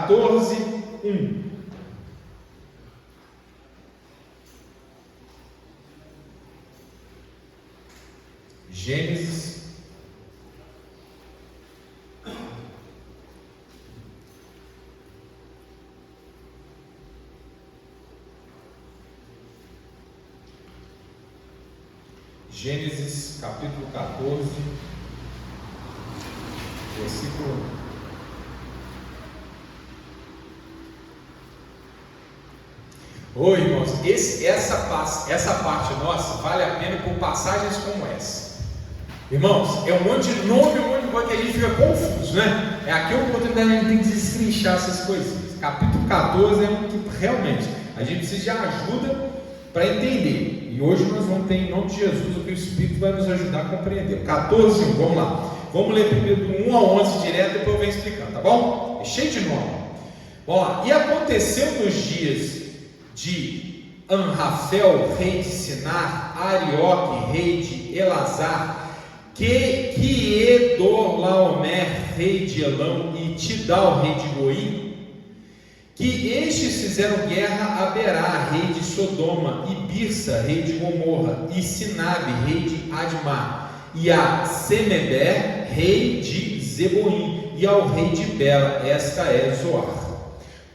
14, 1. Gênesis. Gênesis capítulo 14, versículo 1. Oi, irmãos, essa parte nossa vale a pena por passagens como essa. Irmãos, é um monte de nome, um monte de coisa que a gente fica confuso, né? É aqui a oportunidade que a gente tem de destrinchar essas coisinhas. Capítulo 14 é um que realmente a gente precisa de ajuda para entender. E hoje nós vamos ter, em nome de Jesus, o que o Espírito vai nos ajudar a compreender. 14, 1, vamos lá. Vamos ler primeiro do 1 ao 11 direto, depois eu venho explicando, tá bom? É cheio de nome. Vamos lá. E aconteceu nos dias de Anrafel, rei de Sinar, Arioque, rei de Elazar, Kedorlaomer, rei de Elão, e Tidal, rei de Goim, que estes fizeram guerra a Berá, rei de Sodoma, e Birsa, rei de Gomorra, e Sinabe, rei de Admar, e a Semeber, rei de Zeboim, e ao rei de Bela. Esta é Zoar.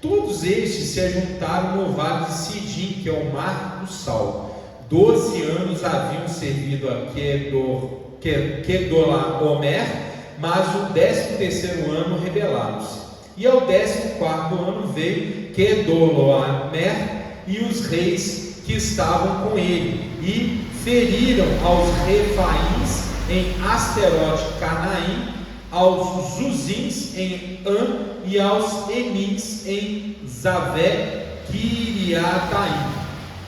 Todos estes se ajuntaram no vale de Sidim, que é o mar do sal. 12 anos haviam servido a Kedorlaomer, mas o 13º ano rebelaram-se. E ao 14º ano veio Kedorlaomer e os reis que estavam com ele, e feriram aos Refaíns em Asterote Canaim, aos Zuzins em An, e aos Emins em Zavé Kiriataim,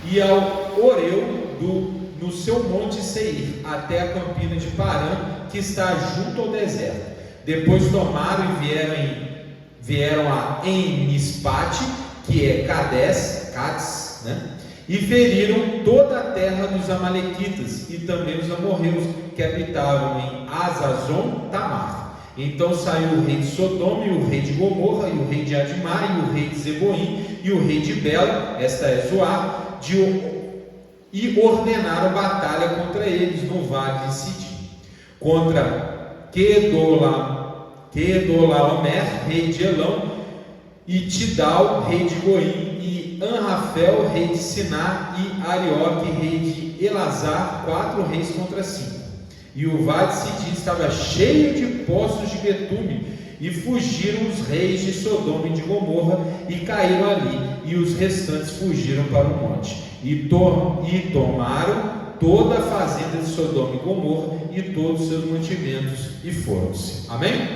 e ao Oreu no seu monte Seir, até a campina de Parã, que está junto ao deserto. Depois tomaram e vieram a Emispate, que é Cades, né? E feriram toda a terra dos amalequitas e também os amorreus que habitavam em Azazon Tamar. Então saiu o rei de Sodoma, e o rei de Gomorra, e o rei de Admar, e o rei de Zeboim, e o rei de Bela, esta é Zoar, e ordenaram batalha contra eles no vale de Sidim, contra Kedorlaomer, rei de Elão, e Tidal, rei de Goim, e Anrafel, rei de Sinar, e Arioque, rei de Elazar, 4 reis contra 5. E o vale de Sidim estava cheio de poços de betume, e fugiram os reis de Sodoma e de Gomorra, e caíram ali, e os restantes fugiram para o monte, e tomaram toda a fazenda de Sodoma e Gomorra, e todos os seus mantimentos, e foram-se. Amém?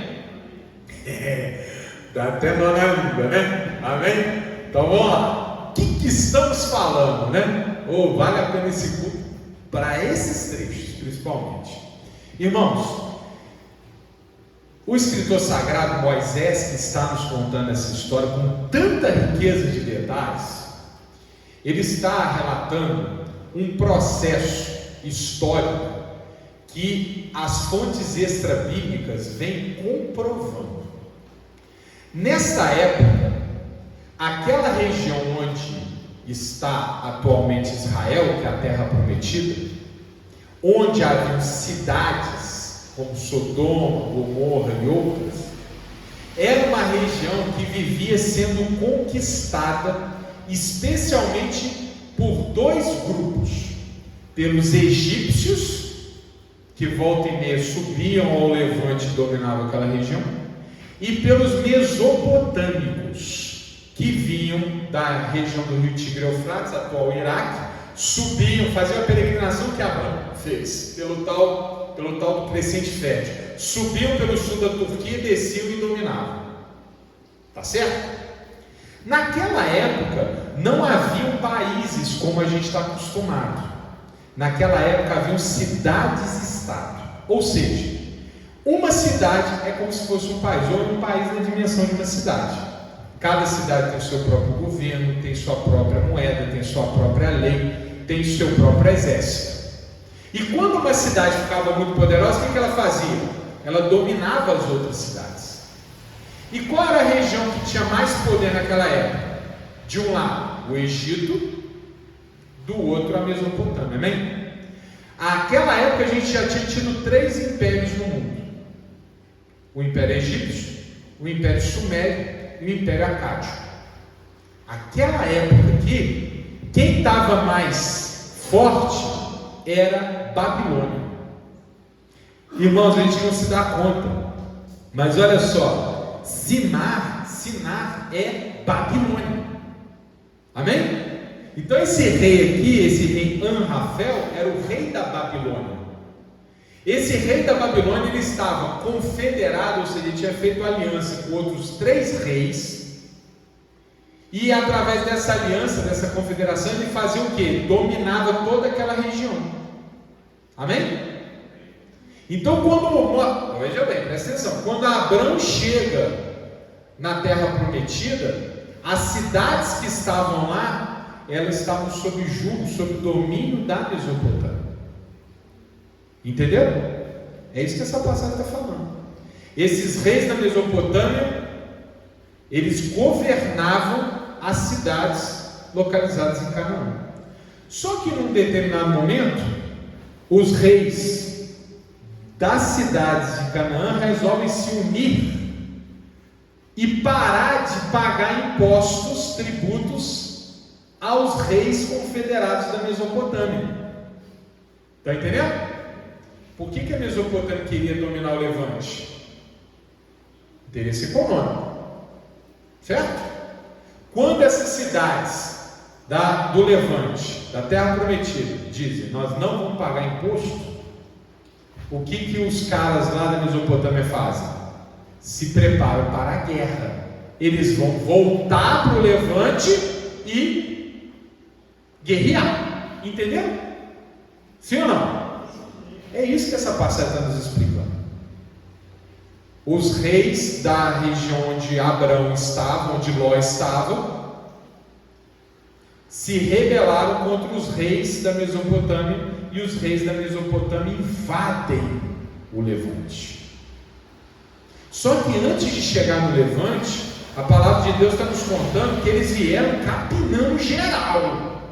Dá até nó na língua, né? Amém? Então vamos lá. O que estamos falando, né? Vale a pena esse culto para esses trechos, principalmente. Irmãos, o escritor sagrado Moisés, que está nos contando essa história com tanta riqueza de detalhes, ele está relatando um processo histórico que as fontes extra-bíblicas vêm comprovando. Nessa época, aquela região onde está atualmente Israel, que é a terra prometida, onde haviam cidades como Sodoma, Gomorra e outras, era uma região que vivia sendo conquistada especialmente por 2 grupos: pelos egípcios, que volta e meia subiam ao levante e dominavam aquela região, e pelos mesopotâmicos, que vinham da região do rio Tigre e Eufrates, atual Iraque, subiam, faziam a peregrinação que Abraão fez, pelo tal do crescente fértil, subiam pelo sul da Turquia, desciam e dominavam. Tá certo? Naquela época não haviam países como a gente está acostumado. Naquela época haviam cidades-estado, ou seja, uma cidade é como se fosse um país, ou um país na dimensão de uma cidade. Cada cidade tem o seu próprio governo, tem sua própria moeda, tem sua própria lei, tem o seu próprio exército. E quando uma cidade ficava muito poderosa, o que ela fazia? Ela dominava as outras cidades. E qual era a região que tinha mais poder naquela época? De um lado, o Egito, do outro, a Mesopotâmia. Amém? Naquela época a gente já tinha tido 3 impérios no mundo: o Império Egípcio, o Império Sumério e o Império Acádio. Aquela época aqui, quem estava mais forte era Babilônia. Irmãos, a gente não se dá conta, mas olha só, Sinar é Babilônia. Amém? Então esse rei aqui, esse rei Anrafel, era o rei da Babilônia. Esse rei da Babilônia, ele estava confederado, ou seja, ele tinha feito aliança com outros 3 reis, e através dessa aliança, dessa confederação, ele fazia o quê? Dominava toda aquela região. Amém? Então veja bem, presta atenção, quando Abraão chega na terra prometida, as cidades que estavam lá, elas estavam sob jugo, sob domínio da Mesopotâmia. Entendeu? É isso que essa passagem está falando. Esses reis da Mesopotâmia, eles governavam as cidades localizadas em Canaã. Só que num determinado momento, os reis das cidades de Canaã resolvem se unir e parar de pagar impostos, tributos aos reis confederados da Mesopotâmia. Está entendendo? Por que a Mesopotâmia queria dominar o Levante? Interesse econômico, certo? Quando essas cidades do Levante, da Terra Prometida, dizem: nós não vamos pagar imposto, o que os caras lá da Mesopotâmia fazem? Se preparam para a guerra. Eles vão voltar para o Levante e guerrear. Entendeu? Sim ou não? É isso que essa passagem está nos explicando. Os reis da região onde Abraão estava, onde Ló estava, se rebelaram contra os reis da Mesopotâmia, e os reis da Mesopotâmia invadem o Levante. Só que antes de chegar no Levante, a palavra de Deus está nos contando que eles vieram capinando geral.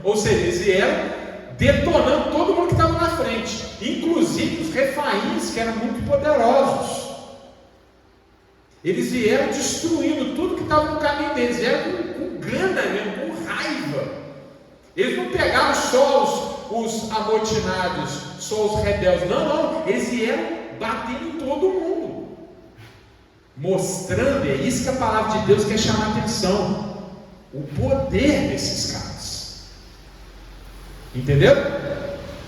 Ou seja, eles vieram detonando todo mundo que estava na frente, inclusive os refaíns, que eram muito poderosos. Eles vieram destruindo tudo que estava no caminho deles, vieram com gana mesmo, com raiva. Eles não pegaram só os amotinados, só os rebeldes, não, eles vieram batendo em todo mundo, mostrando, é isso que a palavra de Deus quer chamar a atenção, o poder desses caras. Entendeu?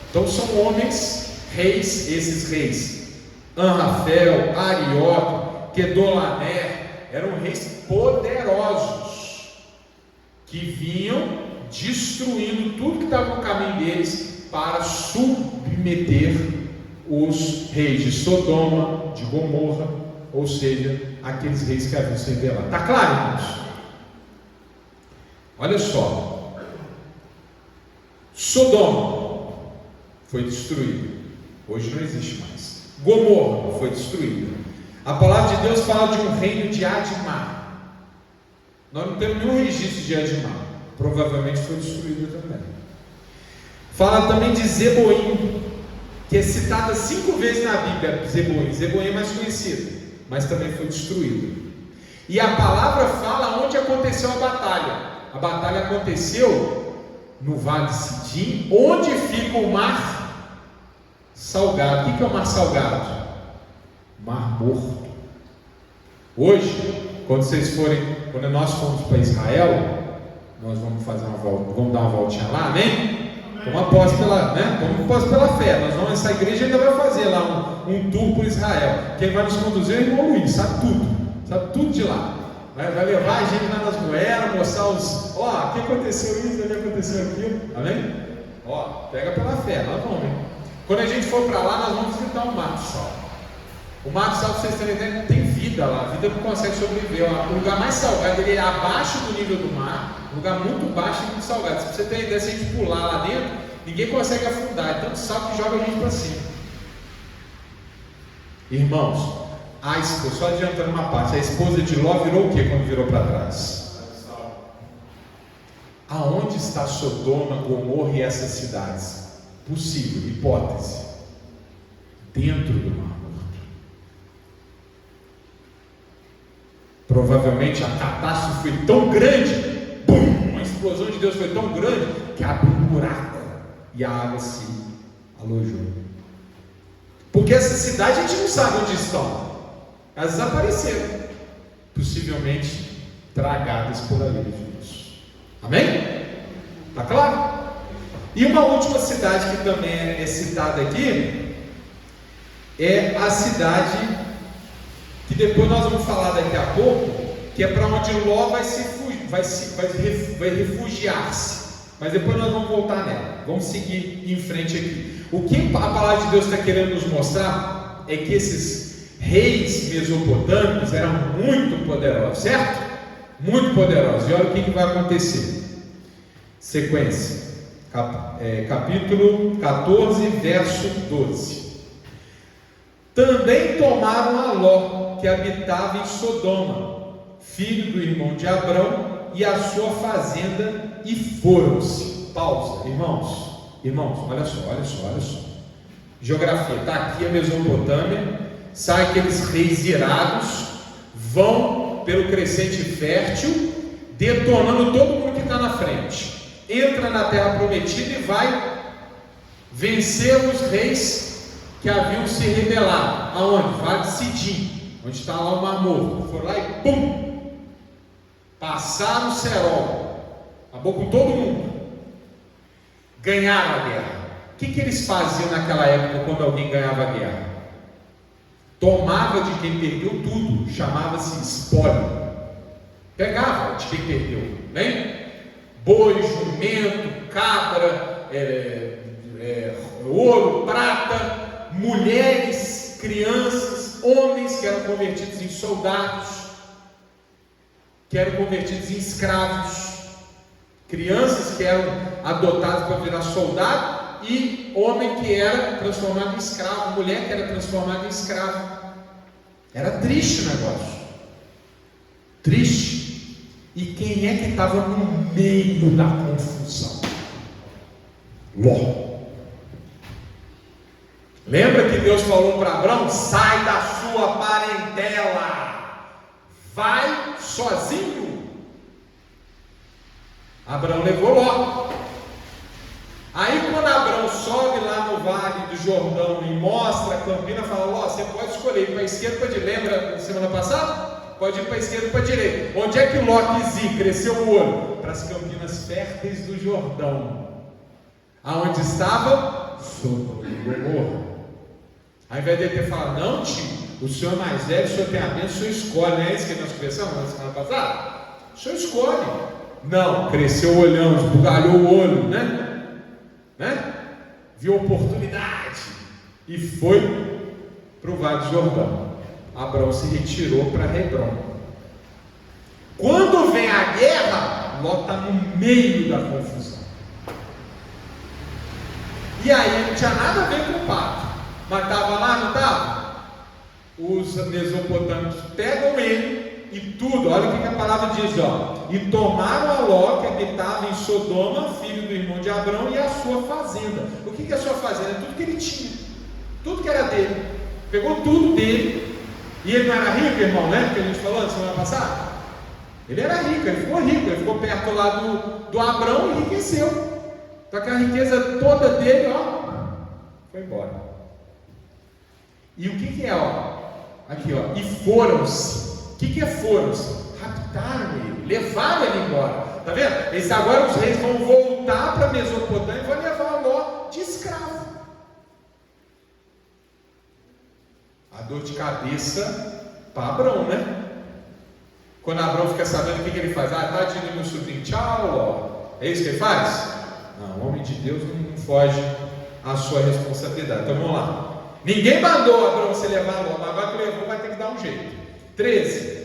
Então são homens, reis, esses reis Anrafel, Arioque, Kedorlaomer, eram reis poderosos que vinham destruindo tudo que estava no caminho deles para submeter os reis de Sodoma, de Gomorra, ou seja, aqueles reis que haviam se rebelado. Está claro, irmãos? Olha só, Sodoma foi destruída, hoje não existe mais. Gomorra foi destruída. A palavra de Deus fala de um reino de Admar. Nós não temos nenhum registro de Admar, provavelmente foi destruído também. Fala também de Zeboim, que é citada 5 vezes na Bíblia. Zeboim é mais conhecido, mas também foi destruído. E a palavra fala onde aconteceu a batalha. A batalha aconteceu no Vale de Sidim, onde fica o Mar Salgado. O que é o Mar Salgado? Mar Morto. Hoje, quando nós formos para Israel, nós vamos fazer uma volta, vamos dar uma voltinha lá, amém? Como após pela fé, essa igreja ainda vai fazer lá um tour por Israel. Quem vai nos conduzir é o irmão Luiz, sabe tudo de lá. Vai levar a gente lá nas moedas, mostrar o que aconteceu isso, o que aconteceu aquilo, amém? Pega pela fé, nós vamos, hein? Quando a gente for para lá, nós vamos visitar o Mar do Sal. O Mar do Sal, para vocês terem ideia, não tem vida lá, a vida não consegue sobreviver. O lugar mais salgado, ele é abaixo do nível do mar, um lugar muito baixo e muito salgado. Se você ter ideia, se a gente pular lá dentro, ninguém consegue afundar, é tanto sal que joga a gente para cima. Irmãos, A esposa, só adiantando uma parte, a esposa de Ló virou o que quando virou para trás? Aonde está Sodoma, Gomorra e essas cidades? Possível, hipótese, dentro do Mar Morto. Provavelmente a catástrofe foi tão grande, bum, a explosão de Deus foi tão grande, que abriu um buraco e a água se alojou. Porque essa cidade a gente não sabe onde estão. Elas desapareceram, possivelmente tragadas pela ira de Deus. Amém? Está claro? E uma última cidade que também é citada aqui é a cidade que depois nós vamos falar daqui a pouco, que é para onde Ló vai refugiar-se. Mas depois nós vamos voltar nela. Vamos seguir em frente aqui. O que a palavra de Deus está querendo nos mostrar é que esses reis mesopotâmicos eram muito poderosos, certo? Muito poderosos. E olha o que vai acontecer. Sequência. Capítulo 14, verso 12. Também tomaram a Ló, que habitava em Sodoma, filho do irmão de Abrão, e a sua fazenda, e foram-se. Pausa, irmãos, olha só. Geografia, está aqui a Mesopotâmia, sai aqueles reis irados, vão pelo crescente fértil, detonando todo mundo que está na frente. Entra na terra prometida e vai vencer os reis que haviam se rebelado. Aonde? Vale de Sidim, onde está lá o Mar Morto. Foram lá e pum! Passaram o cerol, acabou com todo mundo, ganharam a guerra. O que eles faziam naquela época quando alguém ganhava a guerra? Tomava de quem perdeu tudo, chamava-se espólio. Pegava de quem perdeu, né? Boi, jumento, cabra, ouro, prata, mulheres, crianças, homens que eram convertidos em soldados, que eram convertidos em escravos, crianças que eram adotadas para virar soldado, e homem que era transformado em escravo, mulher que era transformada em escravo. Era triste o negócio, triste. E quem é que estava no meio da confusão? Ló. Lembra que Deus falou para Abrão: sai da sua parentela, vai sozinho. Abrão levou Ló. Aí quando Abrão sobe lá no Vale do Jordão e mostra a campina, fala: Ló, você pode escolher para a esquerda ou para a direita. Lembra semana passada? Pode ir para a esquerda ou para a direita. Onde é que Ló quis ir? Cresceu o olho para as campinas férteis do Jordão, aonde estava Sodoma e Gomorra. Ao invés de ele ter falado: não, tio, o senhor é mais velho, o senhor tem a bênção, o senhor escolhe. Não é isso que nós conversamos na semana passada? O senhor escolhe. Não, cresceu o olhão, esbugalhou o olho, né? Viu oportunidade e foi para o Vale do Jordão. Abrão se retirou para Hebrom. Quando vem a guerra, Ló está no meio da confusão. E aí não tinha nada a ver com o pacto, mas estava lá, não estava? Os mesopotâmicos pegam ele e tudo, olha o que a palavra diz, ó. E tomaram a Ló, que habitava em Sodoma, filho do irmão de Abrão, e a sua fazenda. O que é a sua fazenda? É tudo que ele tinha, tudo que era dele. Pegou tudo dele. E ele não era rico, irmão, né? Que a gente falou na semana passada. Ele era rico, ele ficou perto lá do Abrão e enriqueceu. Então aquela riqueza toda dele, ó, foi embora. E o que é, ó? Aqui, ó. E foram-se. O que é foram-se? Raptaram ele, levaram ele embora. Tá vendo? Eles agora, os reis vão voltar para a Mesopotâmia e vão levar Ló de escravo. A dor de cabeça para Abrão, né? Quando Abrão fica sabendo, o que ele faz? Tadinho do meu sobrinho, tchau, Ló. É isso que ele faz? Não, o homem de Deus não foge à sua responsabilidade. Então vamos lá. Ninguém mandou Abrão se levar Ló, mas agora que levou vai ter que dar um jeito. 13.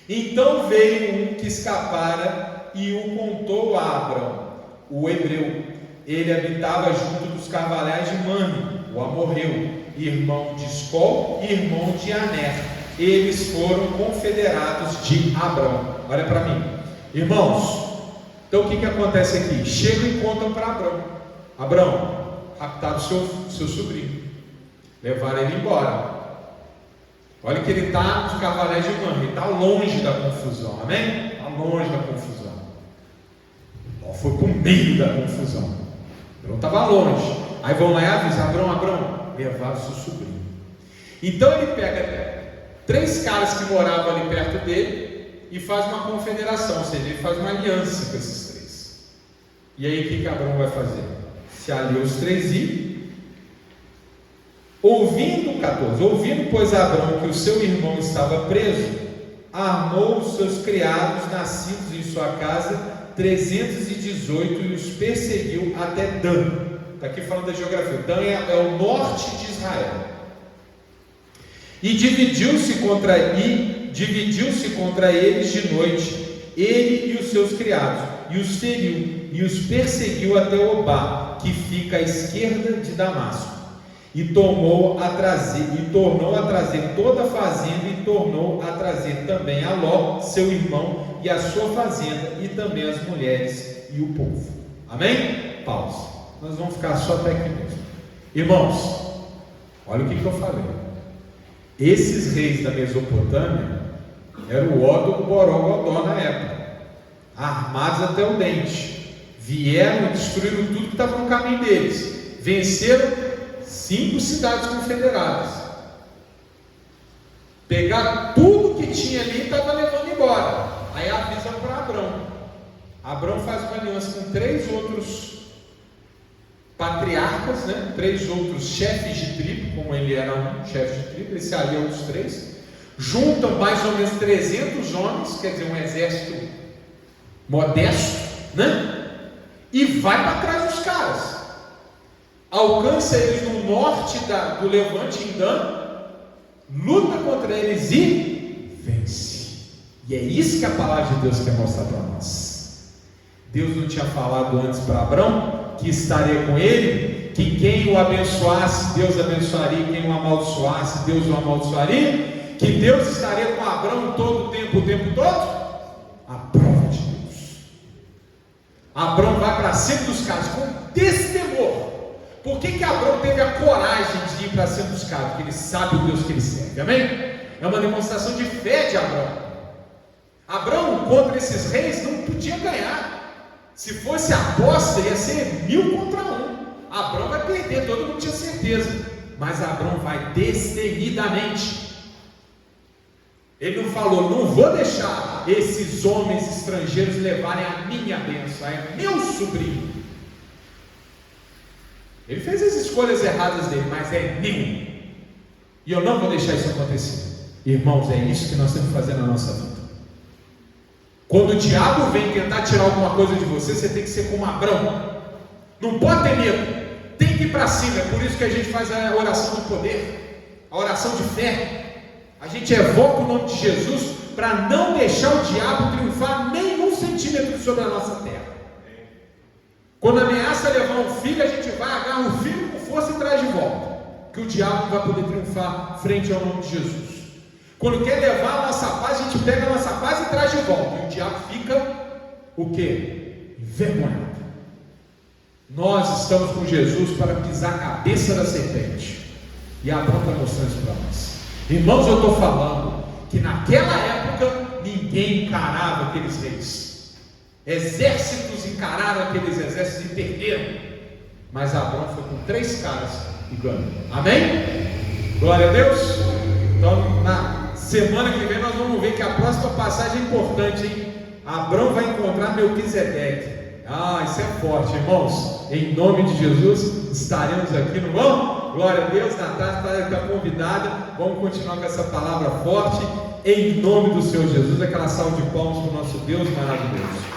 Então veio um que escapara e o contou a Abrão, o hebreu. Ele habitava junto dos carvalhais de Mane, o amorreu, irmão de Escol e irmão de Aner. Eles foram confederados de Abrão. Olha para mim, irmãos. Então o que acontece aqui? Chegam e contam para Abrão: Abrão, raptaram seu sobrinho, levaram ele embora. Olha que ele está de Cavalé de Mano, ele está longe da confusão, amém? Está longe da confusão. Ó, foi para o meio da confusão. Abrão estava longe. Aí vão lá e avisam: Abrão, levaram seu sobrinho. Então ele pega 3 caras que moravam ali perto dele e faz uma confederação, ou seja, ele faz uma aliança com esses 3. E aí o que Abrão vai fazer? Se alia os 3 e ouvindo, pois Abrão que o seu irmão estava preso, armou os seus criados nascidos em sua casa 318 e os perseguiu até Dan. Está aqui falando da geografia. Dan é o norte de Israel. E dividiu-se contra eles de noite, ele e os seus criados, e os feriu, e os perseguiu até Obá, que fica à esquerda de Damasco. E tornou a trazer toda a fazenda, e tornou a trazer também a Ló, seu irmão, e a sua fazenda, e também as mulheres e o povo. Amém? Pausa. Nós vamos ficar só até aqui mesmo. Irmãos, olha o que eu falei. Esses reis da Mesopotâmia eram o Ódo, o Borogodó na época, armados até o dente. Vieram e destruíram tudo que estava no caminho deles. Venceram 5 cidades confederadas. Pegaram tudo que tinha ali e estavam levando embora. Aí avisam para Abrão. Abrão faz uma aliança com 3 outros patriarcas, 3 outros chefes de tribo, como ele era um chefe de tribo. Ele se alia aos 3, juntam mais ou menos 300 homens, quer dizer, um exército modesto, e vai para trás dos caras. Alcança eles no norte do Levante, em Dan, luta contra eles e vence. E é isso que a palavra de Deus quer mostrar para nós. Deus não tinha falado antes para Abrão que estaria com ele, que quem o abençoasse, Deus abençoaria, quem o amaldiçoasse, Deus o amaldiçoaria, que Deus estaria com Abrão todo o tempo todo? A prova de Deus. Abrão vai para cima dos caras com destemor. Por que Abrão teve a coragem de ir para cima dos caras? Porque ele sabe o Deus que ele serve, amém? É uma demonstração de fé de Abrão. Abrão contra esses reis não podia ganhar. Se fosse aposta, ia ser 1000 contra 1. Abrão vai perder, todo mundo tinha certeza. Mas Abrão vai destemidamente. Ele não falou: não vou deixar esses homens estrangeiros levarem a minha bênção, é meu sobrinho. Ele fez as escolhas erradas dele, mas é meu. E eu não vou deixar isso acontecer. Irmãos, é isso que nós temos que fazer na nossa vida. Quando o diabo vem tentar tirar alguma coisa de você, você tem que ser como Abrão. Não pode ter medo, tem que ir para cima. É por isso que a gente faz a oração do poder, a oração de fé. A gente evoca o nome de Jesus para não deixar o diabo triunfar nem 1 centímetro sobre a nossa terra. Quando ameaça levar um filho, a gente vai, agarra o filho com força e traz de volta, que o diabo não vai poder triunfar frente ao nome de Jesus. Quando quer levar a nossa paz, a gente pega a nossa paz e traz de volta, e o diabo fica o quê? Envergonhado. Nós estamos com Jesus para pisar a cabeça da serpente, e Abrão está mostrando isso para nós. Irmãos, eu estou falando que naquela época ninguém encarava aqueles reis. Exércitos encararam aqueles exércitos e perderam. Mas Abrão foi com 3 caras e ganhou. Amém? Glória a Deus. Então na semana que vem nós vamos ver que a próxima passagem é importante, hein? Abrão vai encontrar Melquisedeque. Isso é forte, irmãos. Em nome de Jesus estaremos aqui, não vamos? Glória a Deus. Natália está convidada. Vamos continuar com essa palavra forte em nome do Senhor Jesus. Aquela salva de palmas para o nosso Deus maravilhoso.